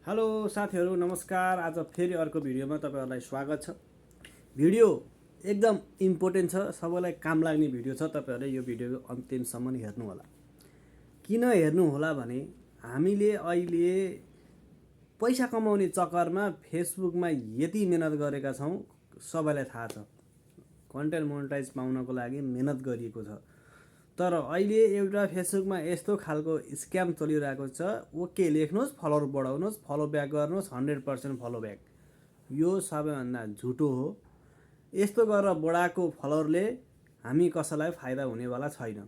Hello साथीहरू नमस्कार। आज फेरि अर्को भिडियोमा तपाईहरुलाई स्वागत छ। भिडियो एकदम इम्पोर्टेन्ट छ, सबैलाई काम लाग्ने भिडियो छ। तपाईहरुले यो भिडियो अन्तिमसम्म हेर्नु होला। किन हेर्नु होला भने हामीले अहिले पैसा कमाउने चक्करमा फेसबुकमा यति मेहनत गरेका छौं, सबैलाई थाहा छ। कन्टेन्ट मोनेटाइज पाउनको लागि मेहनत गरिएको छ। तर अहिले एउटा फेसबुकमा यस्तो खालको स्क्याम चलिरहेको छ। ओके लेख्नुहोस्, फलोवर बढाउनुहोस्, फलो ब्याक गर्नुहोस्, 100% फलो ब्याक। यो सबैभन्दा झुटो हो। यस्तो गरेर बढाएको फलोवरले हामी कसैलाई फाइदा हुनेवाला छैन।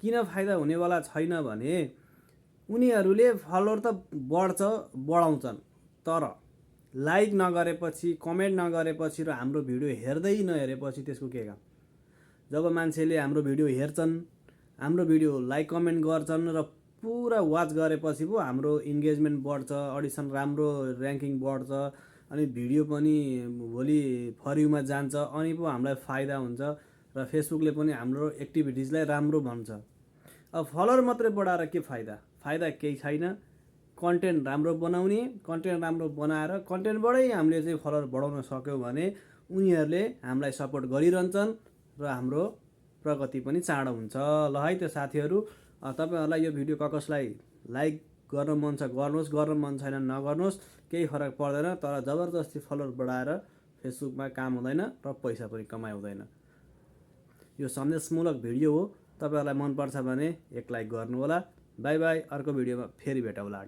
किन फाइदा हुनेवाला छैन भने उनीहरूले फलोवर त बढाउँछन्, तर लाइक नगरेपछि, कमेन्ट नगरेपछि र हाम्रो भिडियो हेर्दै नहेरेपछि त्यसको के काम। जब मान्छेले हाम्रो भिडियो हेर्छन्, हाम्रो भिडियो लाइक कमेन्ट गर्छन् र पुरा वाच गरेपछि पो हाम्रो इन्गेजमेन्ट बढ्छ, अडिसन राम्रो र्याङ्किङ बढ्छ, अनि भिडियो पनि भोलि फर युमा जान्छ, अनि पो हामीलाई फाइदा हुन्छ र फेसबुकले पनि हाम्रो एक्टिभिटिजलाई राम्रो भन्छ। अब फलोवर मात्रै बढाएर के फाइदा? फाइदा केही छैन। कन्टेन्ट राम्रो बनाउने, कन्टेन्ट राम्रो बनाएर कन्टेन्टबाटै हामीले चाहिँ फलोवर बढाउन सक्यौँ भने उनीहरूले हामीलाई सपोर्ट गरिरहन्छन् र हाम्रो प्रगति पनि चाँडो हुन्छ। ल है त साथीहरू, तपाईहरुलाई यो भिडियो कसलाई लाइक गर्न मन छ गर्नुहोस्, गर्न मन छैन नगर्नुहोस्, केही फरक पर्दैन। तर जबरजस्ती फलोवर बढाएर फेसबुकमा काम हुँदैन र पैसा पनि कमाइ हुँदैन। यो सन्देशमूलक भिडियो हो। तपाईहरुलाई मन पर्छ भने एक लाइक गर्नु होला। बाइ बाइ, अर्को भिडियोमा फेरि भेटौँला।